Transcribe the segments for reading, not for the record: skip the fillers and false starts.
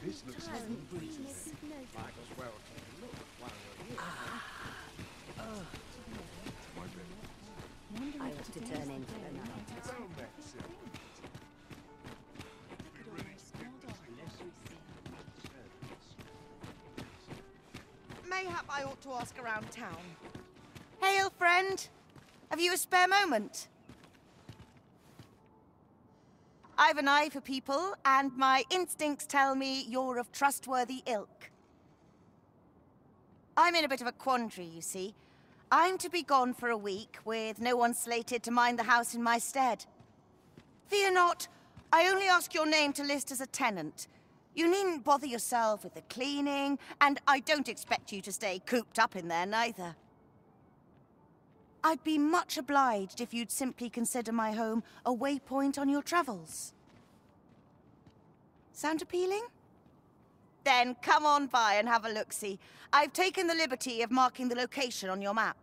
This looks like a breeze. Might as well take a look while we're here. I was to turn into the night. Well met, sir. Mayhap I ought to ask around town. Hail, friend. Have you a spare moment? I've an eye for people, and my instincts tell me you're of trustworthy ilk. I'm in a bit of a quandary, you see. I'm to be gone for a week, with no one slated to mind the house in my stead. Fear not, I only ask your name to list as a tenant. You needn't bother yourself with the cleaning, and I don't expect you to stay cooped up in there, neither. I'd be much obliged if you'd simply consider my home a waypoint on your travels. Sound appealing? Then come on by and have a look-see. I've taken the liberty of marking the location on your map.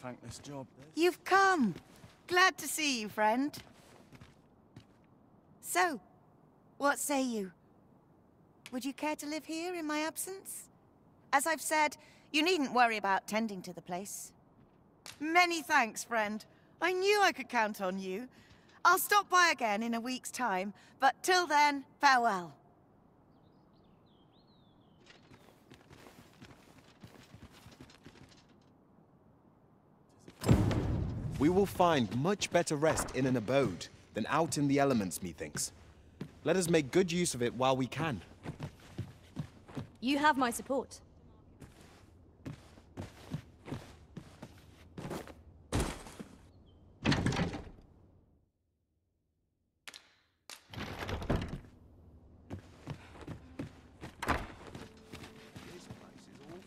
Thankless job. You've come. Glad to see you, friend. So, what say you? Would you care to live here in my absence? As I've said, you needn't worry about tending to the place. Many thanks, friend. I knew I could count on you. I'll stop by again in a week's time, but till then, farewell. We will find much better rest in an abode than out in the elements, methinks. Let us make good use of it while we can. You have my support.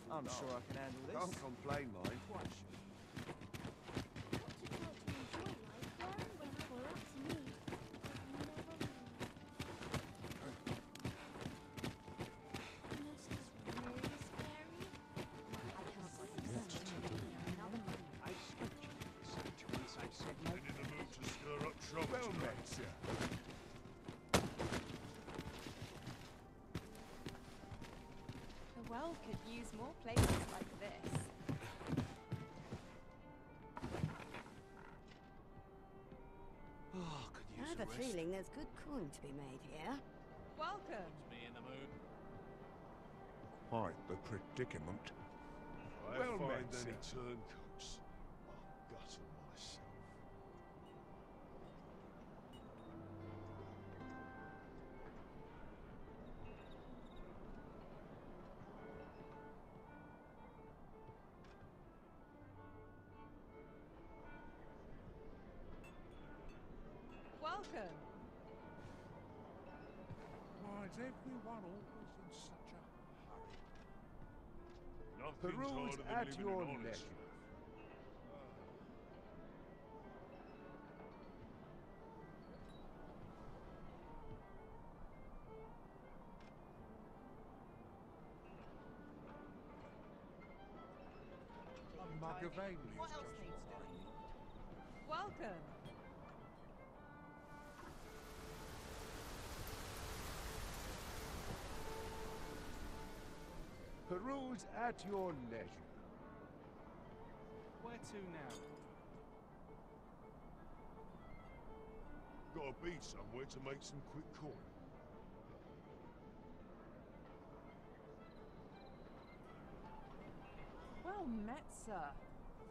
I'm sure I can handle this. Can't complain, mine. Well met, sir. The world could use more places like this. Oh, could use I have a feeling there's good coin to be made here. Welcome. Quite the predicament. Well met, then, turncoats. I'll gutter myself. Welcome. Why is everyone always in such a hurry? Peruse at your leisure. A mug of ale What is else just needs what I doing? need. Welcome. Peruse at your leisure. Where to now? Gotta be somewhere to make some quick coin. Well met, sir.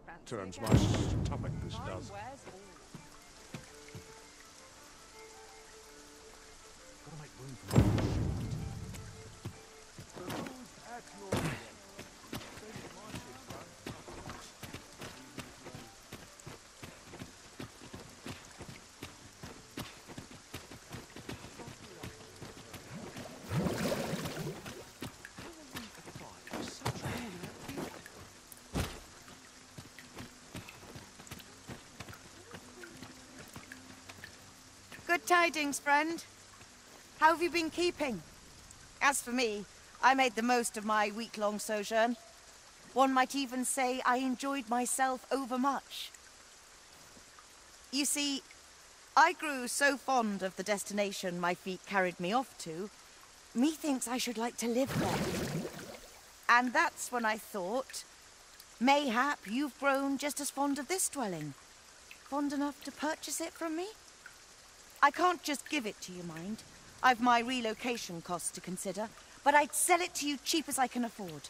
Fancy Turns again? my stomach, this Mine does. wears all. Gotta make room for more. Peruse at your leisure. Good tidings, friend. How have you been keeping? As for me, I made the most of my week-long sojourn. One might even say I enjoyed myself overmuch. You see, I grew so fond of the destination my feet carried me off to, methinks I should like to live there. And that's when I thought, mayhap you've grown just as fond of this dwelling. Fond enough to purchase it from me? I can't just give it to you, mind. I've my relocation costs to consider, but I'd sell it to you cheap as I can afford.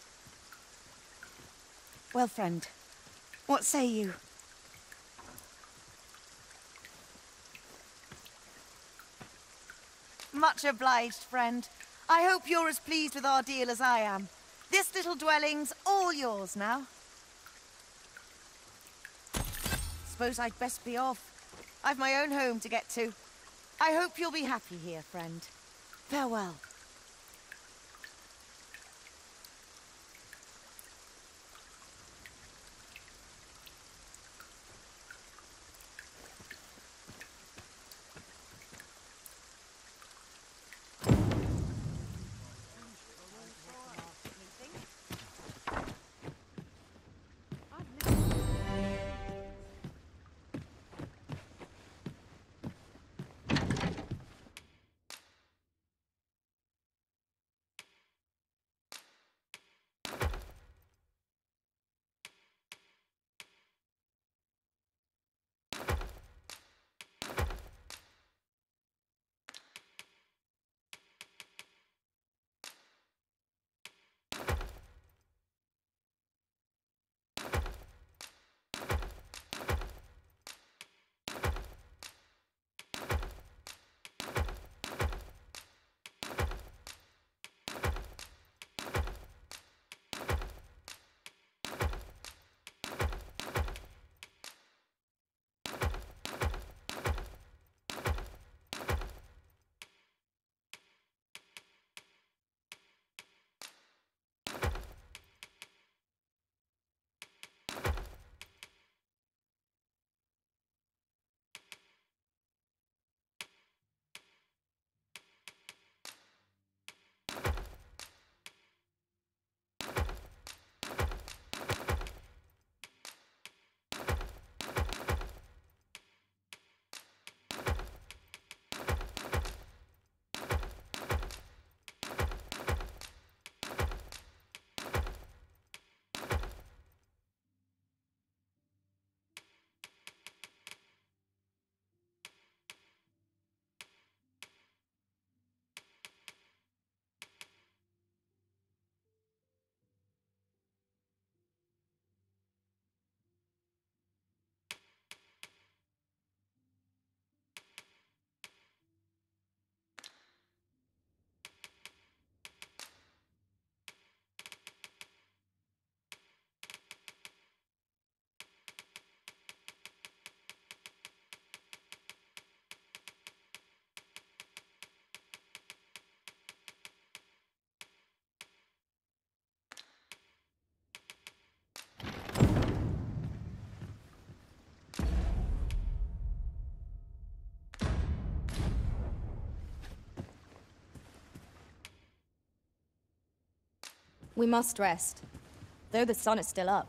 Well, friend, what say you? Much obliged, friend. I hope you're as pleased with our deal as I am. This little dwelling's all yours now. Suppose I'd best be off. I've my own home to get to. I hope you'll be happy here, friend. Farewell. We must rest, though the sun is still up.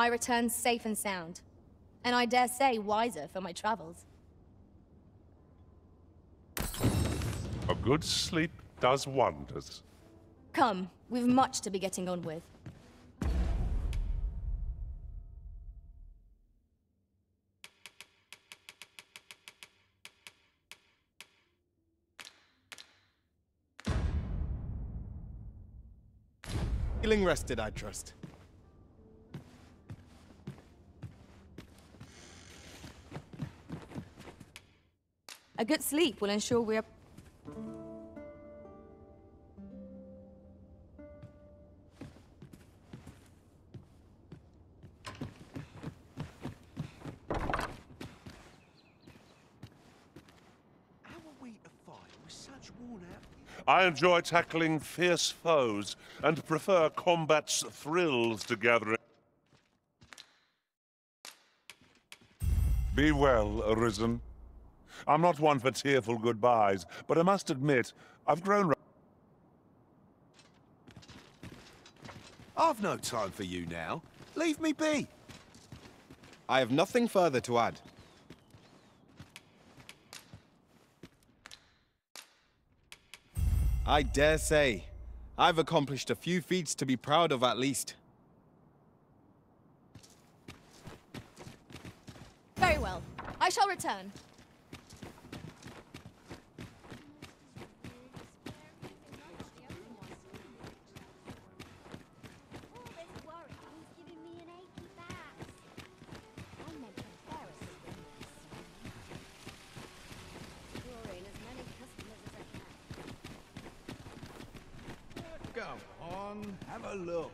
I returned safe and sound. And I dare say wiser for my travels. A good sleep does wonders. Come, we've much to be getting on with. Feeling rested, I trust. A good sleep will ensure we're... How are we to fight with such worn out? I enjoy tackling fierce foes, and prefer combat's thrills to gathering. Be well, Arisen. I'm not one for tearful goodbyes, but I must admit, I've grown... I've no time for you now. Leave me be. I have nothing further to add. I dare say, I've accomplished a few feats to be proud of at least. Very well. I shall return. Come on, have a look.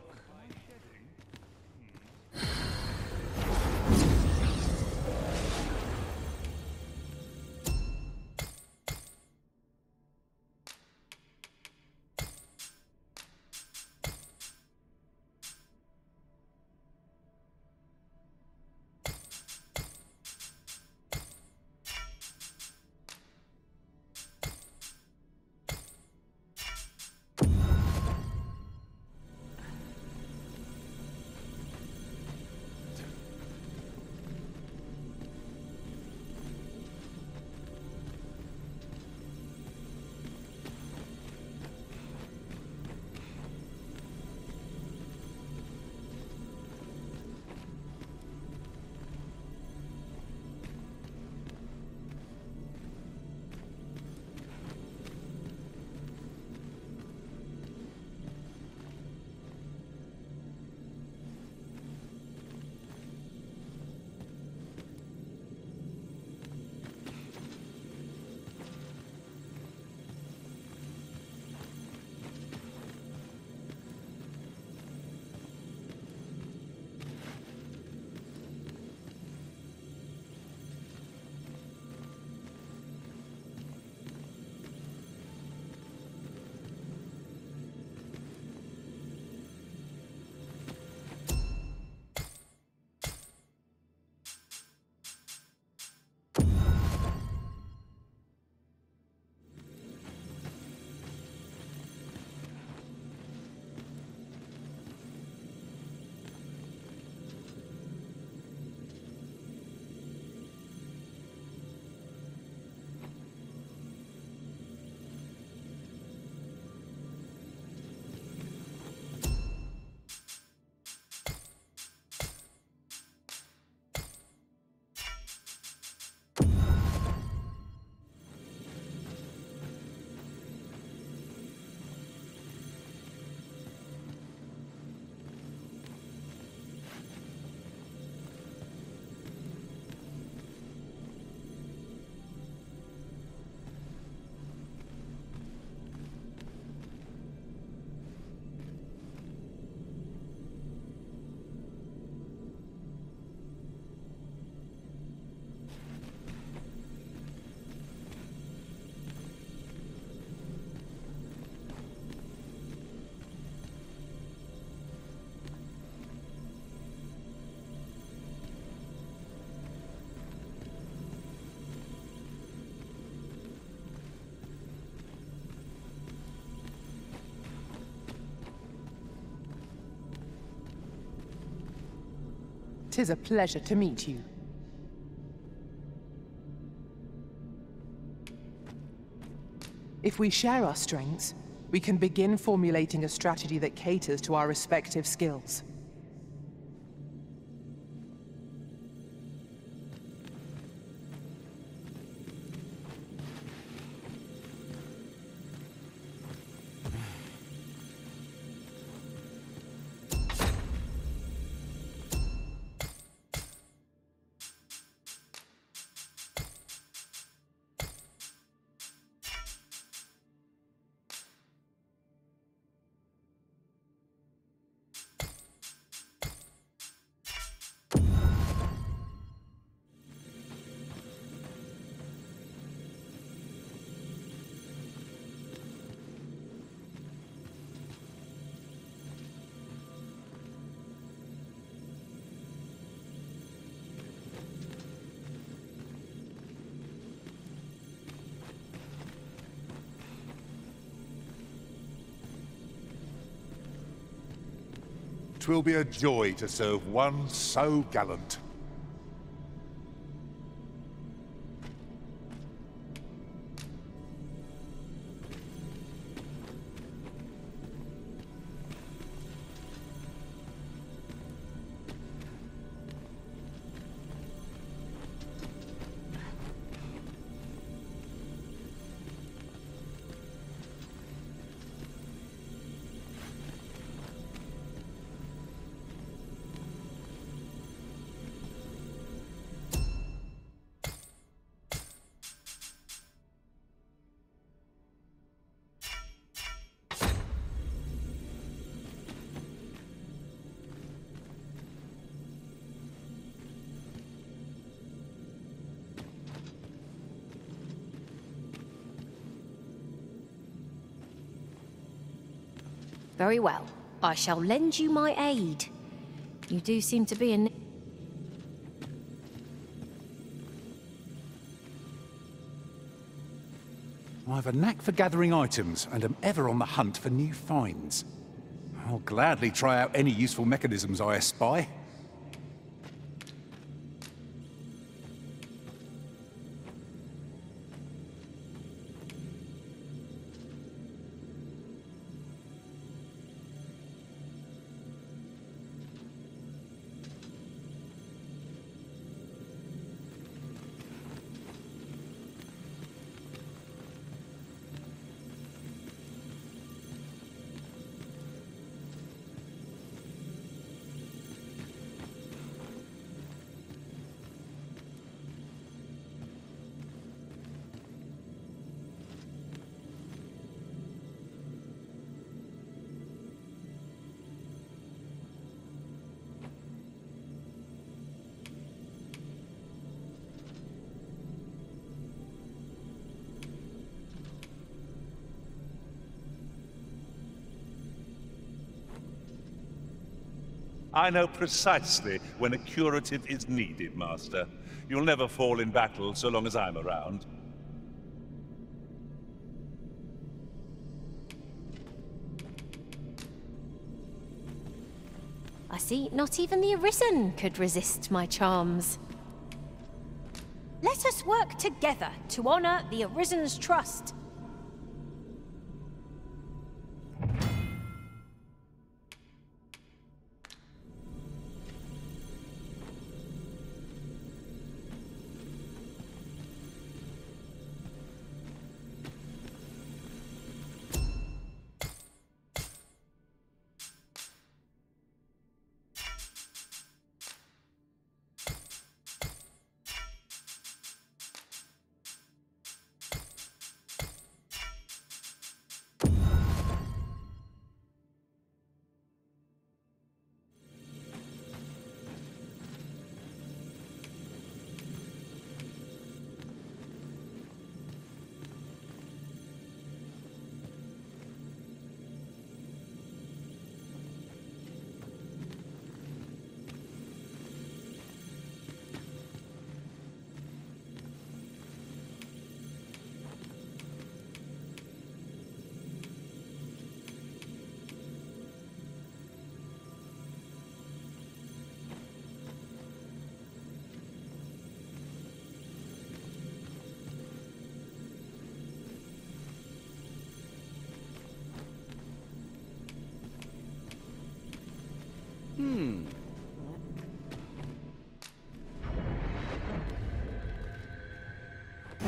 'Tis a pleasure to meet you. If we share our strengths, we can begin formulating a strategy that caters to our respective skills. Twill be a joy to serve one so gallant. Very well. I shall lend you my aid. You do seem to be in... I've a knack for gathering items, and am ever on the hunt for new finds. I'll gladly try out any useful mechanisms I espy. I know precisely when a curative is needed, Master. You'll never fall in battle so long as I'm around. I see not even the Arisen could resist my charms. Let us work together to honor the Arisen's trust.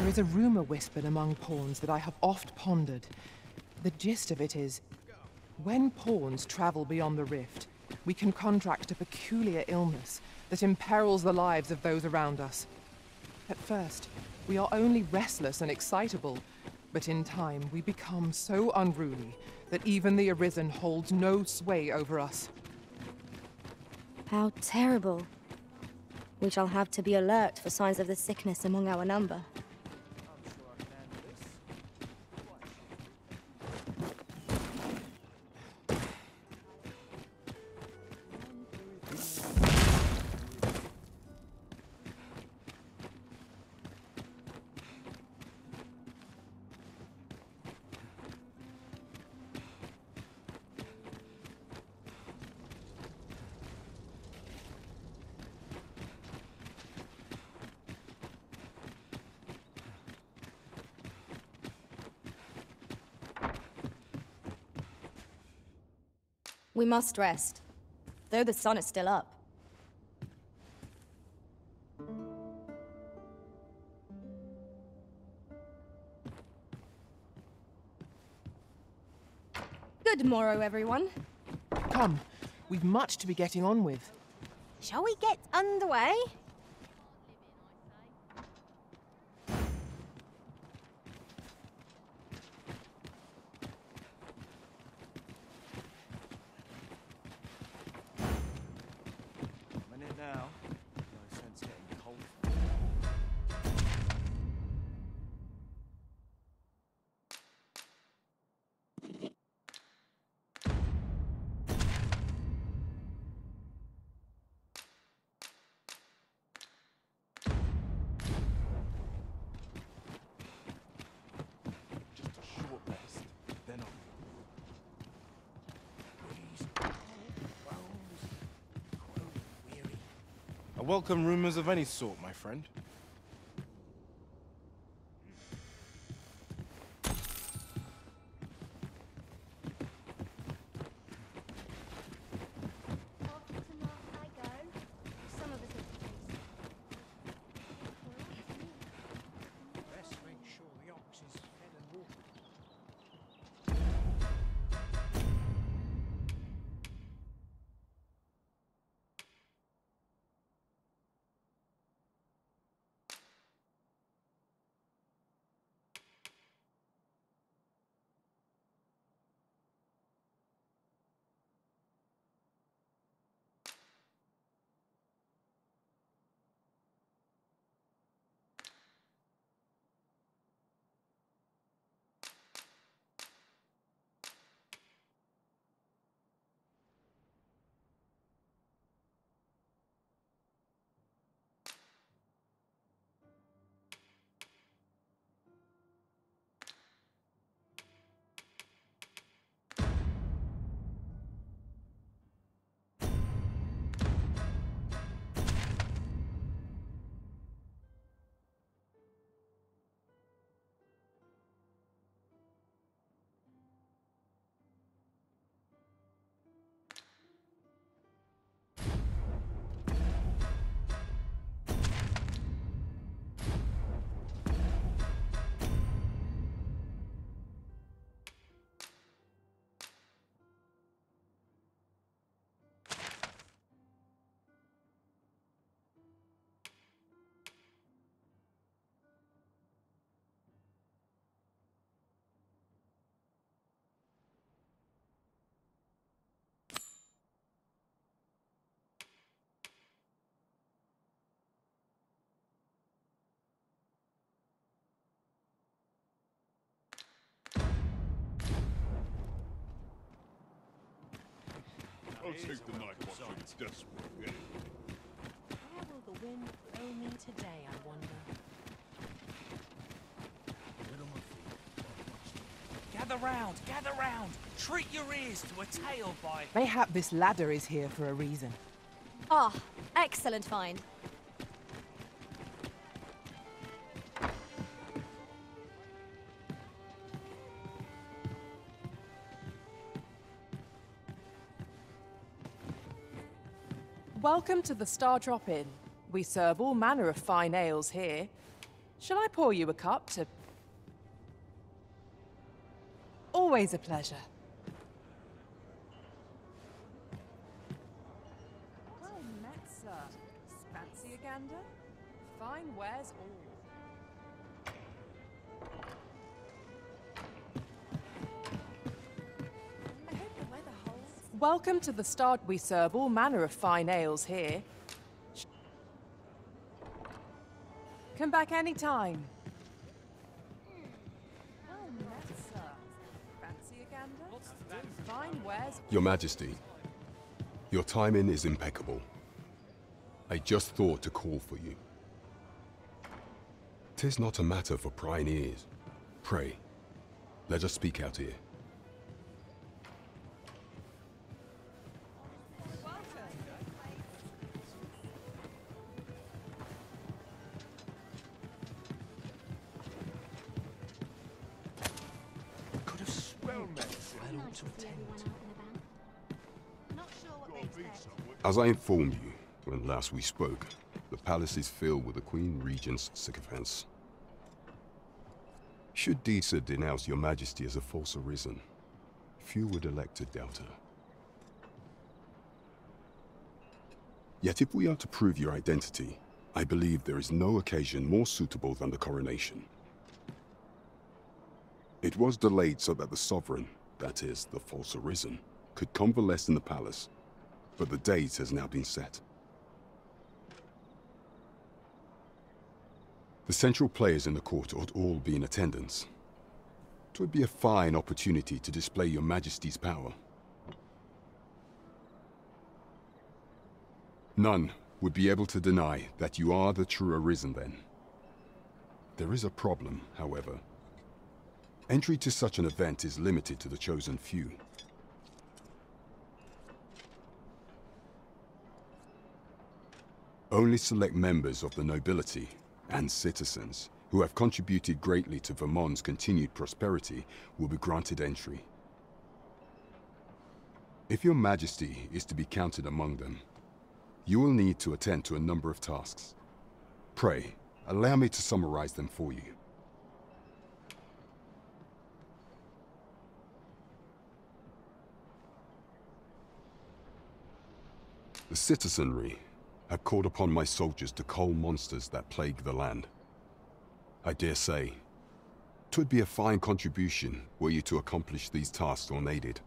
is a rumor whispered among pawns that I have oft pondered. The gist of it is, when pawns travel beyond the rift, we can contract a peculiar illness that imperils the lives of those around us. At first, we are only restless and excitable, but in time we become so unruly that even the Arisen holds no sway over us. How terrible. We shall have to be alert for signs of the sickness among our number. We must rest, though the sun is still up. Good morrow, everyone. Come, we've much to be getting on with. Shall we get underway? I welcome rumors of any sort, my friend. I'll take the night watching's desperate. Where will the wind blow me today, I wonder? Gather round, gather round! Treat your ears to a tale by... Mayhap this ladder is here for a reason. Ah, excellent find. Welcome to the Star Drop Inn. We serve all manner of fine ales here. Shall I pour you a cup to... Always a pleasure. Well met, sir. Fancy a gander? Fine wares all. I hope the weather holds. Welcome to the start. We serve all manner of fine ales here. Come back any time. Well met, sir. Fancy a gander? Fine wares. Your Majesty, your timing is impeccable. I just thought to call for you. 'Tis not a matter for prying ears. Pray, let us speak out here. Could have sworn I ought to attend. As I informed you when last we spoke, the palace is filled with the Queen Regent's sycophants. Should Disa denounce your Majesty as a false Arisen, few would elect to doubt her. Yet if we are to prove your identity, I believe there is no occasion more suitable than the coronation. It was delayed so that the sovereign, that is, the false Arisen, could convalesce in the palace, but the date has now been set. The central players in the court ought all be in attendance. It would be a fine opportunity to display your Majesty's power. None would be able to deny that you are the true Arisen then. There is a problem, however. Entry to such an event is limited to the chosen few. Only select members of the nobility and citizens who have contributed greatly to Vermund's continued prosperity will be granted entry. If your Majesty is to be counted among them, you will need to attend to a number of tasks. Pray, allow me to summarize them for you. The citizenry have called upon my soldiers to cull monsters that plague the land. I dare say, 'twould be a fine contribution were you to accomplish these tasks unaided.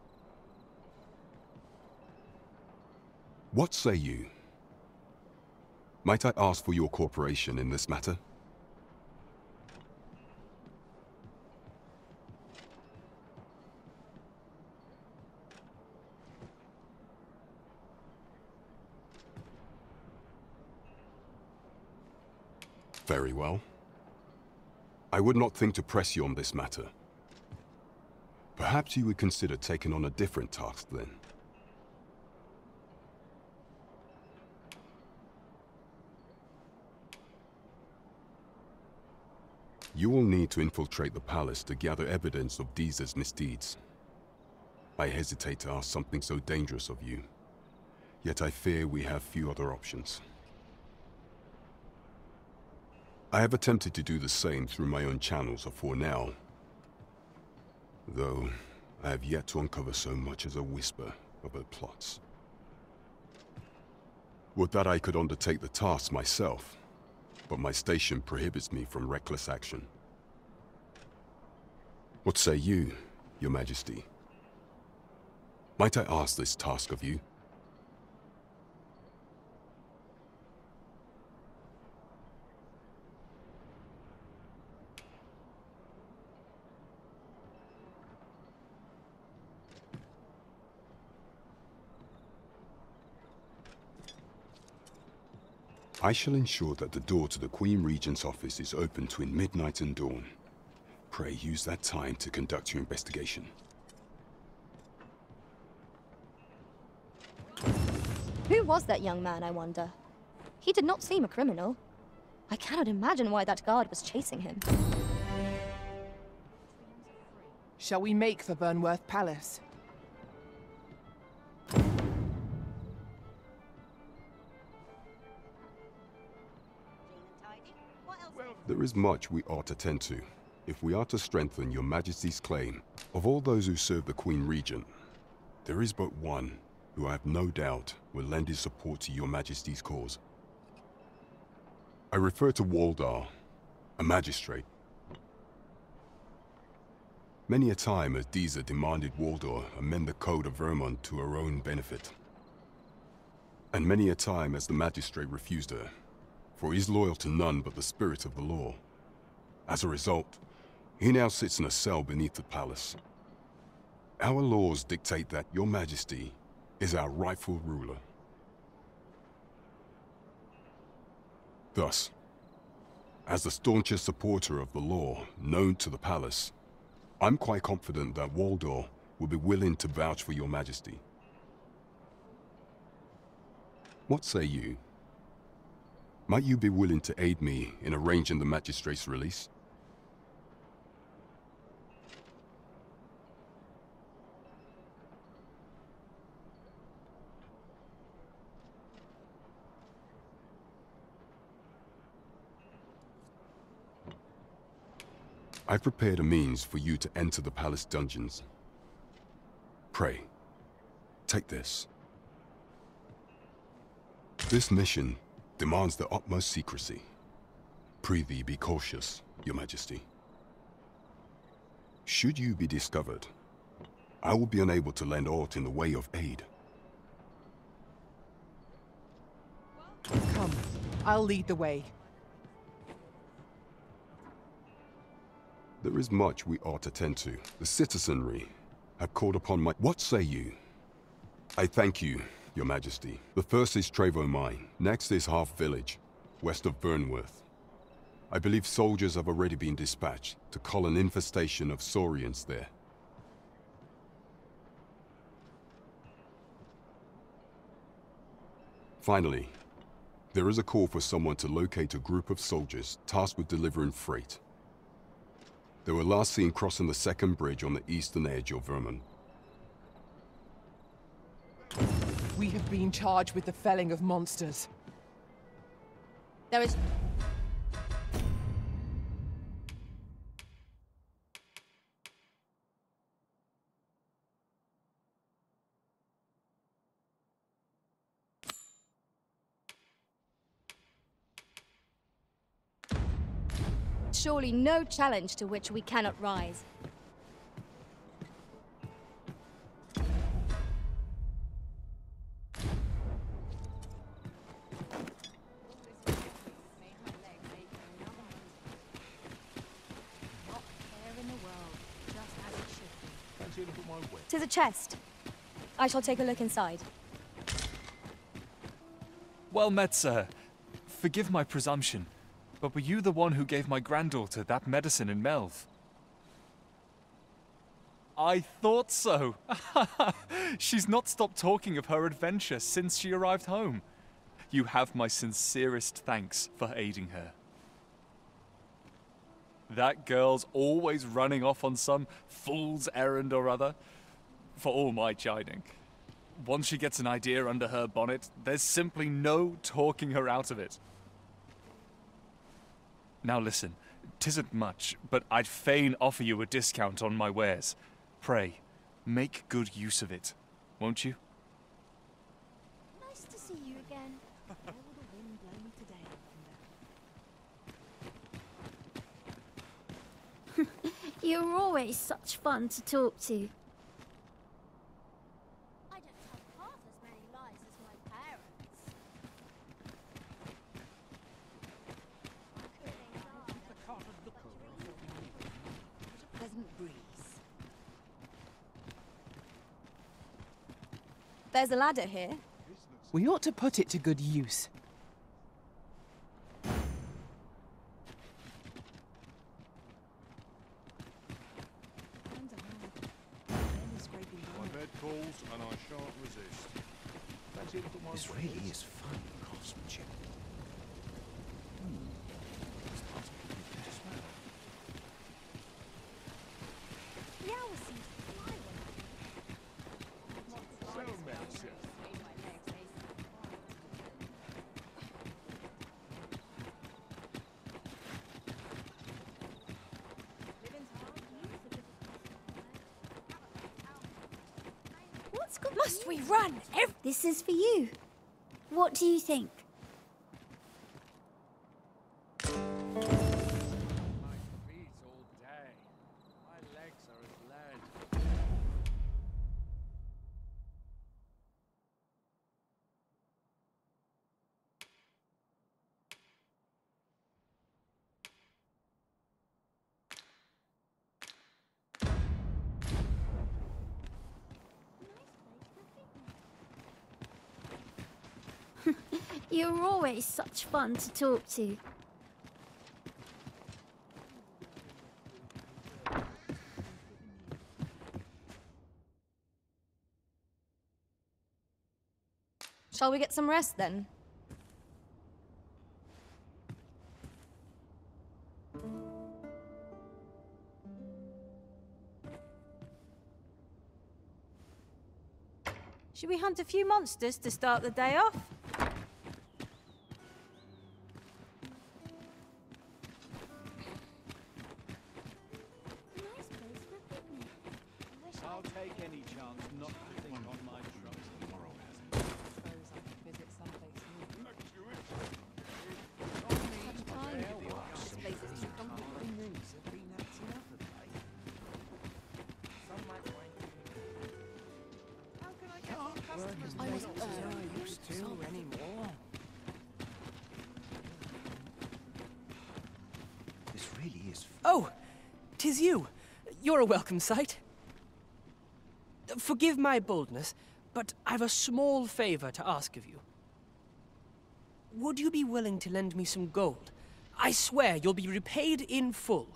What say you? Might I ask for your cooperation in this matter? Very well. I would not think to press you on this matter. Perhaps you would consider taking on a different task then. You will need to infiltrate the palace to gather evidence of Disa's misdeeds. I hesitate to ask something so dangerous of you, yet I fear we have few other options. I have attempted to do the same through my own channels afore now, though I have yet to uncover so much as a whisper of her plots. Would that I could undertake the task myself, but my station prohibits me from reckless action. What say you, Your Majesty? Might I ask this task of you? I shall ensure that the door to the Queen Regent's office is open between midnight and dawn. Pray use that time to conduct your investigation. Who was that young man, I wonder? He did not seem a criminal. I cannot imagine why that guard was chasing him. Shall we make for Burnworth Palace? There is much we ought to tend to, if we are to strengthen your Majesty's claim. Of all those who serve the Queen Regent, there is but one who I have no doubt will lend his support to your Majesty's cause. I refer to Waldar, a magistrate. Many a time has Disa demanded Waldar amend the Code of Vermund to her own benefit. And many a time has the magistrate refused her, for he is loyal to none but the spirit of the law. As a result, he now sits in a cell beneath the palace. Our laws dictate that your Majesty is our rightful ruler. Thus, as the staunchest supporter of the law known to the palace, I'm quite confident that Waldar will be willing to vouch for your Majesty. What say you? Might you be willing to aid me in arranging the magistrate's release? I've prepared a means for you to enter the palace dungeons. Pray, take this. This mission demands the utmost secrecy. Prithee be cautious, your Majesty. Should you be discovered, I will be unable to lend aught in the way of aid. Come, I'll lead the way. There is much we ought to tend to. The citizenry have called upon my... What say you? I thank you, your Majesty. The first is Trevo Mine. Next is Half Village, west of Burnworth. I believe soldiers have already been dispatched to cull an infestation of Saurians there. Finally, there is a call for someone to locate a group of soldiers tasked with delivering freight. They were last seen crossing the second bridge on the eastern edge of Vermund. We have been charged with the felling of monsters. There is... surely no challenge to which we cannot rise. Tis a chest. I shall take a look inside. Well met, sir. Forgive my presumption, but were you the one who gave my granddaughter that medicine in Melve? I thought so. She's not stopped talking of her adventure since she arrived home. You have my sincerest thanks for aiding her. That girl's always running off on some fool's errand or other, for all my chiding. Once she gets an idea under her bonnet, there's simply no talking her out of it. Now listen, 'tisn't much, but I'd fain offer you a discount on my wares. Pray, make good use of it, won't you? Nice to see you again. Where will the wind blow me today? You're always such fun to talk to. I don't tell half as many lies as my parents. What a pleasant breeze. There's a ladder here. We ought to put it to good use. My bed calls, and I shan't resist. This really is fun craftsmanship. The owl seems to fly when That's good. Must we run? This is for you. What do you think? You're always such fun to talk to. Shall we get some rest then? Should we hunt a few monsters to start the day off? I'll take any chance not to think on my drugs tomorrow has it. Suppose I could visit someplace new. This place is too comfortable. I wasn't used to anymore. This really is. Oh, 'tis you. You're a welcome sight. Forgive my boldness, but I've a small favor to ask of you. Would you be willing to lend me some gold? I swear you'll be repaid in full.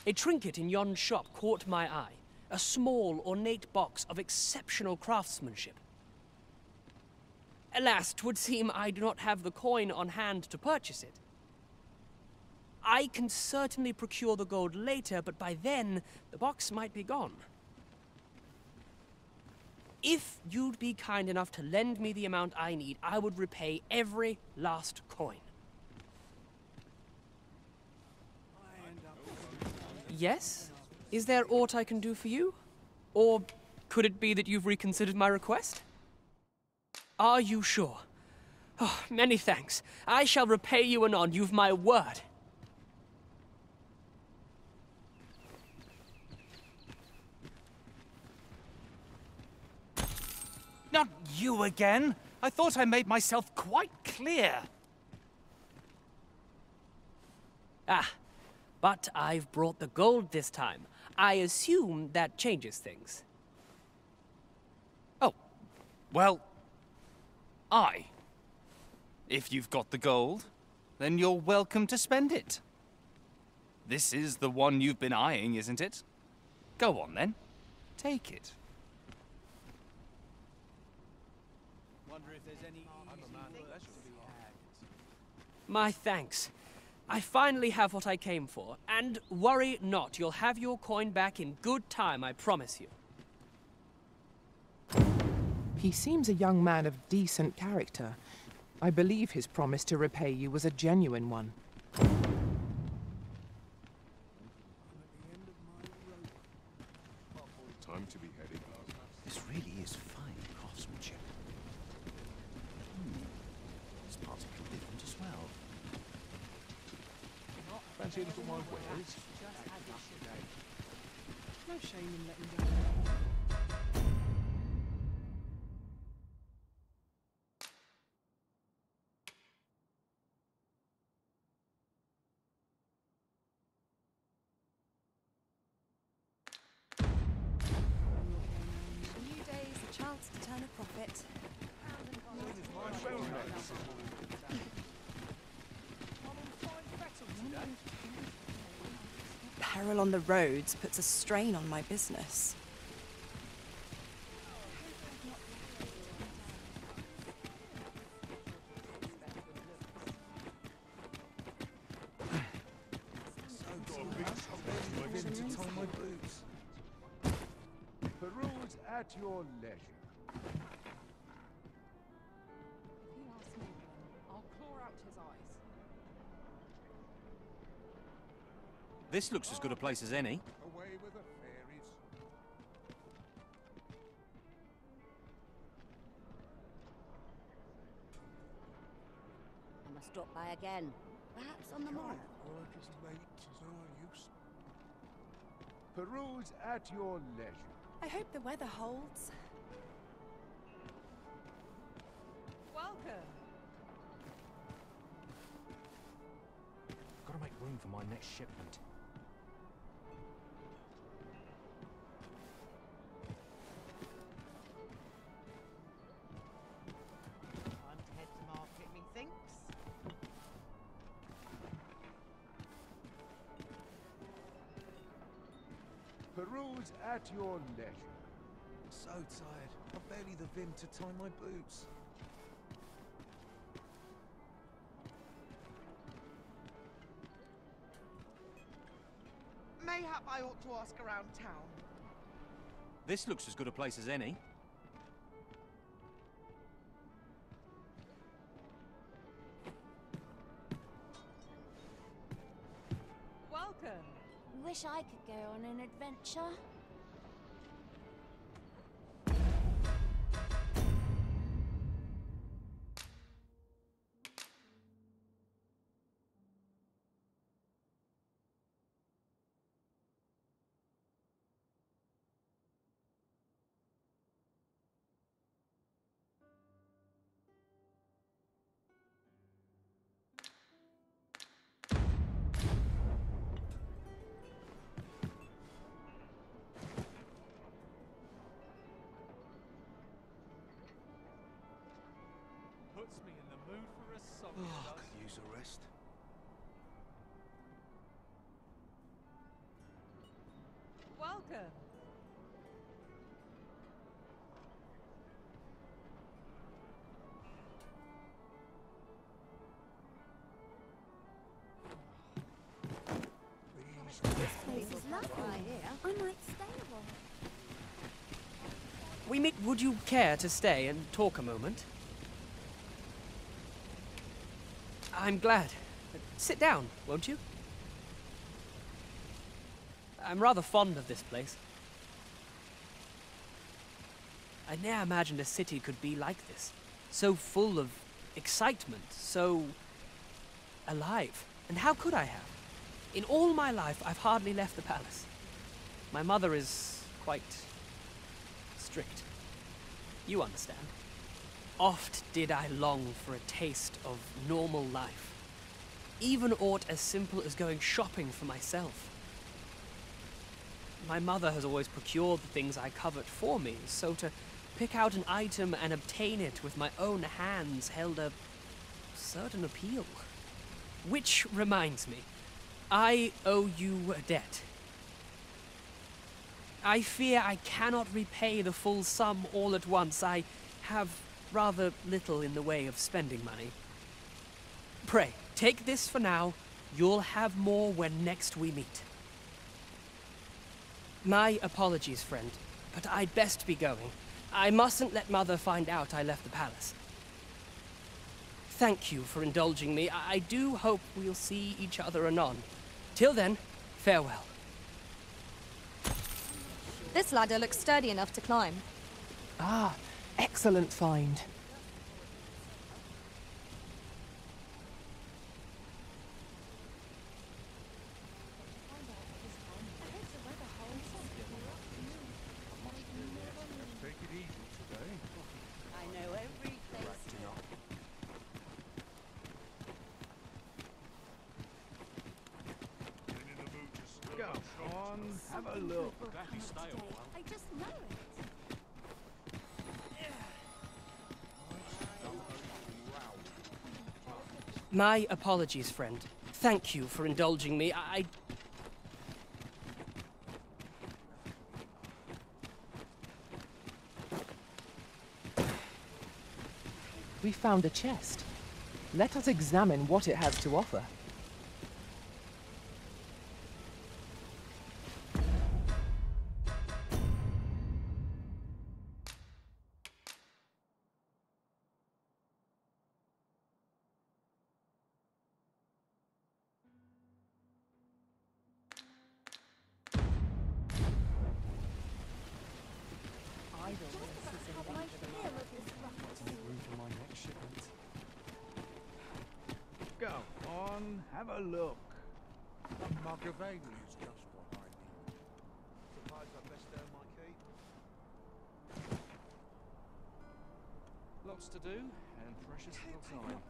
A trinket in yon shop caught my eye. A small, ornate box of exceptional craftsmanship. Alas, 'twould seem I do not have the coin on hand to purchase it. I can certainly procure the gold later, but by then, the box might be gone. If you'd be kind enough to lend me the amount I need, I would repay every last coin. Yes? Is there aught I can do for you? Or could it be that you've reconsidered my request? Are you sure? Oh, many thanks. I shall repay you anon, you've my word. Not you again! I thought I made myself quite clear. Ah, but I've brought the gold this time. I assume that changes things. Oh, well, if you've got the gold, then you're welcome to spend it. This is the one you've been eyeing, isn't it? Go on then, take it. Wonder if there's any My thanks. I finally have what I came for, and worry not, you'll have your coin back in good time, I promise you. He seems a young man of decent character. I believe his promise to repay you was a genuine one. Time to be heading out. This really is fine craftsmanship. This part's a bit different as well. Fancy a little more wares? No shame in letting go. New days, a chance to turn a profit. Peril on the roads puts a strain on my business. Peruse at your leisure. If you ask me, I'll claw out his eyes. This looks as good a place as any. Away with the fairies. I must stop by again. Perhaps on the morrow. Work is late, is no use. Peruse at your leisure. I hope the weather holds. Welcome. Gotta make room for my next shipment. Time to head to market, methinks. Peruse at your leisure. So tired. I've barely the vim to tie my boots. Mayhap I ought to ask around town. This looks as good a place as any. Welcome. Wish I could go on an adventure. Puts me in the mood for a song. Oh, could use a rest. Welcome. This place is lovely. I might stay a while. Would you care to stay and talk a moment? I'm glad. Sit down, won't you? I'm rather fond of this place. I ne'er imagined a city could be like this. So full of excitement, so alive. And how could I have? In all my life, I've hardly left the palace. My mother is quite strict. You understand. Oft did I long for a taste of normal life. Even aught as simple as going shopping for myself. My mother has always procured the things I covet for me, so to pick out an item and obtain it with my own hands held a certain appeal. Which reminds me, I owe you a debt. I fear I cannot repay the full sum all at once. I have rather little in the way of spending money. Pray, take this for now. You'll have more when next we meet. My apologies, friend, but I'd best be going. I mustn't let Mother find out I left the palace. Thank you for indulging me. I do hope we'll see each other anon. Till then, farewell. This ladder looks sturdy enough to climb. Ah, excellent find. Take it easy today. I know every place. Go on, have a look. I just know it. My apologies, friend. Thank you for indulging me. We found a chest. Let us examine what it has to offer. Room for my next shipment. Go on, have a look. Machiavelli's just what I need. Suppose I best earn my keep. Lots to do, and precious little time.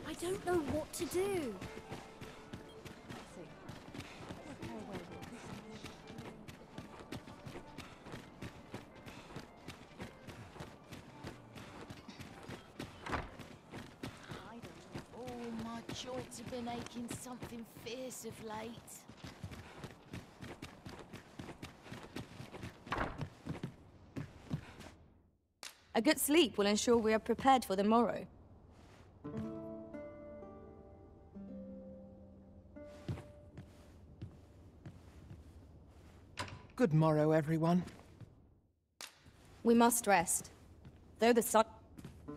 I don't know what to do. Oh, my joints have been aching something fierce of late. A good sleep will ensure we are prepared for the morrow. Good morrow, everyone. We must rest. Though the sun... I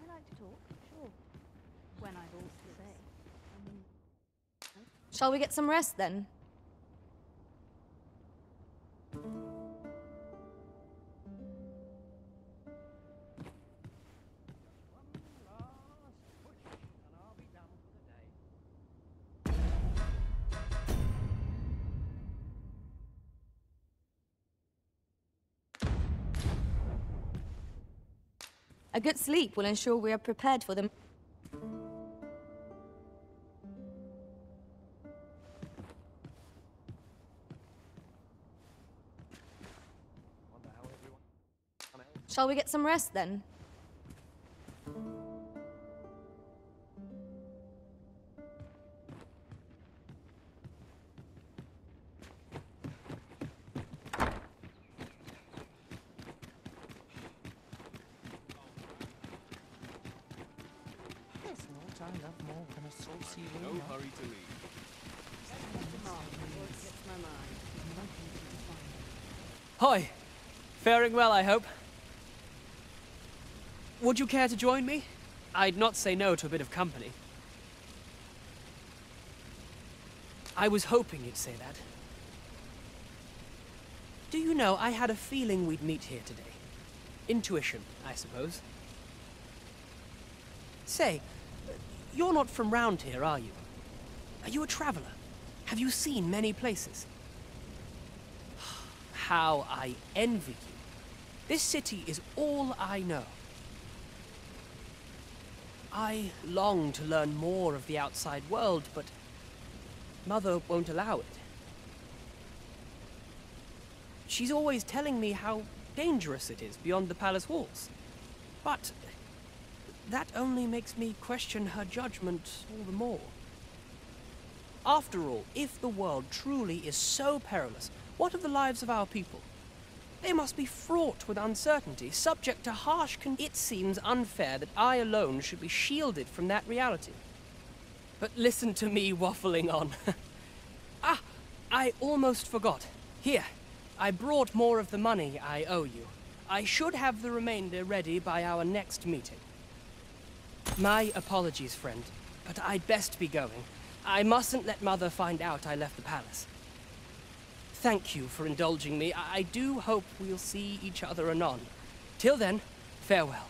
like to talk, sure. When I've all to say. Shall we get some rest then? A good sleep will ensure we are prepared for them. Shall we get some rest then? I love more than a saucy No hurry to leave. Hi. Faring well, I hope. Would you care to join me? I'd not say no to a bit of company. I was hoping you'd say that. Do you know, I had a feeling we'd meet here today. Intuition, I suppose. Say, you're not from round here, are you? Are you a traveler? Have you seen many places? How I envy you. This city is all I know. I long to learn more of the outside world, but Mother won't allow it. She's always telling me how dangerous it is beyond the palace walls. But that only makes me question her judgment all the more. After all, if the world truly is so perilous, what of the lives of our people? They must be fraught with uncertainty, subject to harsh It seems unfair that I alone should be shielded from that reality. But listen to me waffling on. Ah, I almost forgot. Here, I brought more of the money I owe you. I should have the remainder ready by our next meeting. My apologies, friend, but I'd best be going. I mustn't let Mother find out I left the palace. Thank you for indulging me. I do hope we'll see each other anon. Till then, farewell.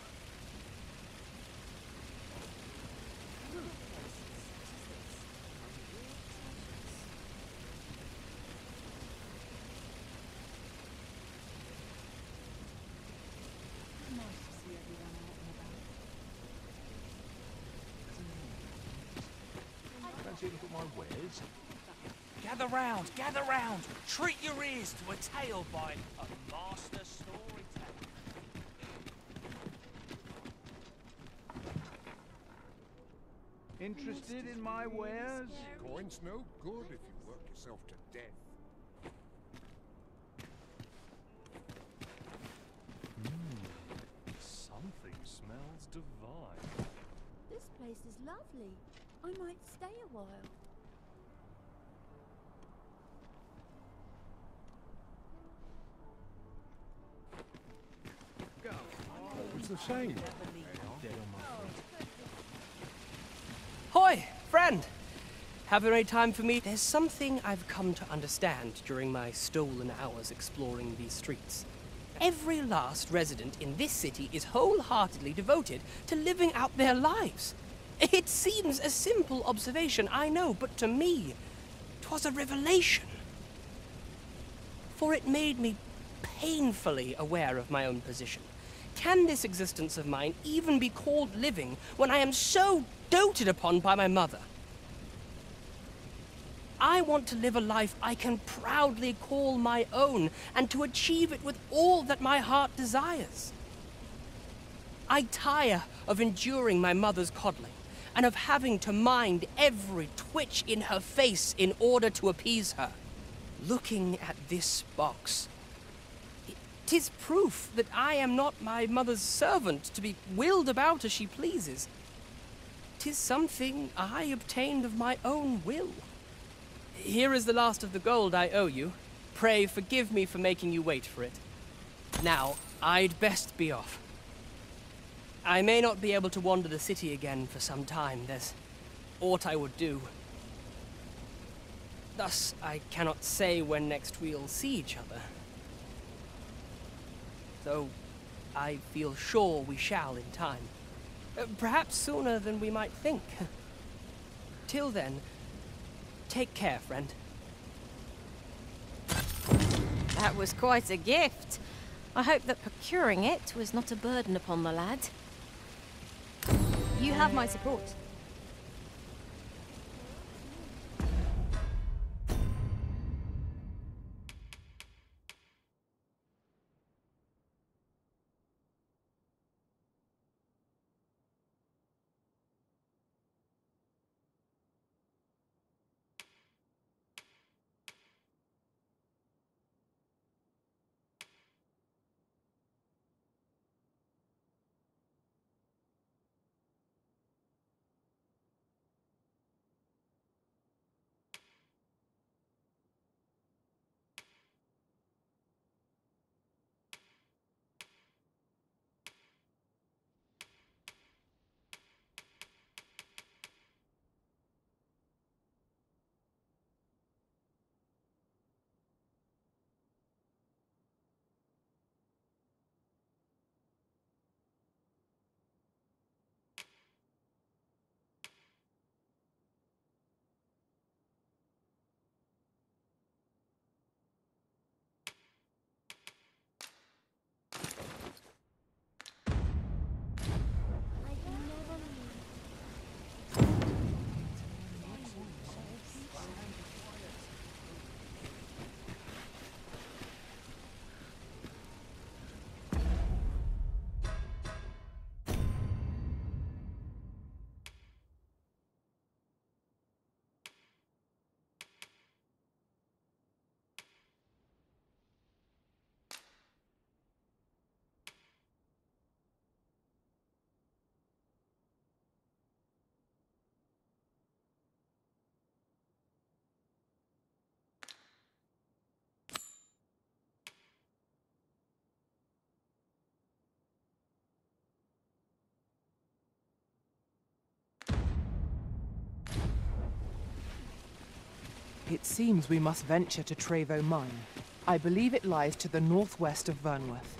Gather round! Treat your ears to a tale by a master storyteller. Interested in my wares? Coin's no good if you work yourself to death. Something smells divine. This place is lovely. I might stay a while. It's the same. Hoy, friend! Have you any time for me? There's something I've come to understand during my stolen hours exploring these streets. Every last resident in this city is wholeheartedly devoted to living out their lives. It seems a simple observation, I know, but to me, 'twas a revelation. For it made me painfully aware of my own position. Can this existence of mine even be called living when I am so doted upon by my mother? I want to live a life I can proudly call my own, and to achieve it with all that my heart desires. I tire of enduring my mother's coddling, and of having to mind every twitch in her face in order to appease her. Looking at this box, 'tis proof that I am not my mother's servant to be wheeled about as she pleases. 'Tis something I obtained of my own will. Here is the last of the gold I owe you. Pray forgive me for making you wait for it. Now, I'd best be off. I may not be able to wander the city again for some time. There's aught I would do. Thus, I cannot say when next we'll see each other. Though I feel sure we shall in time. Perhaps sooner than we might think. Till then, take care, friend. That was quite a gift. I hope that procuring it was not a burden upon the lad. You have my support. It seems we must venture to Trevo Mine. I believe it lies to the northwest of Vernworth.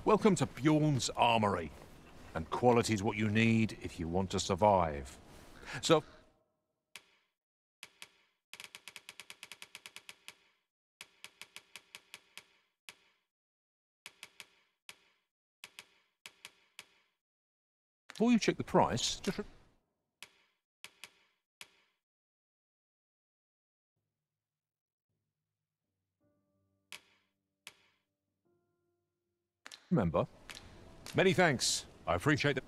Welcome to Bjorn's Armory. And quality's what you need if you want to survive. So... before you check the price, just... remember, many thanks. I appreciate it.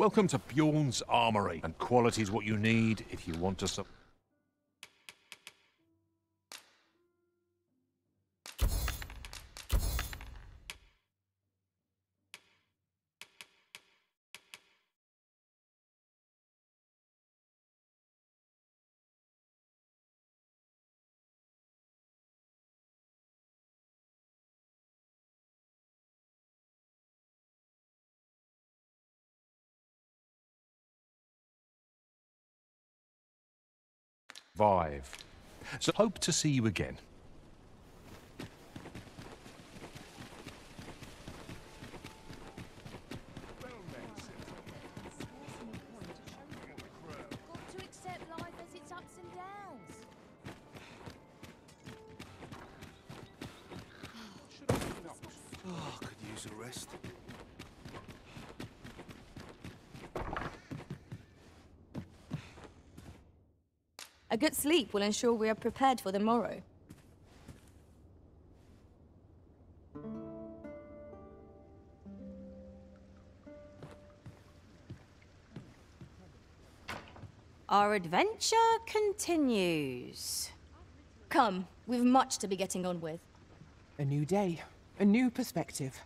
Welcome to Bjorn's Armory, and quality is what you need if you want to survive. So hope to see you again. Got to accept life as its ups and downs. Oh, could use a rest. A good sleep will ensure we are prepared for the morrow. Our adventure continues. Come, we've much to be getting on with. A new day, a new perspective.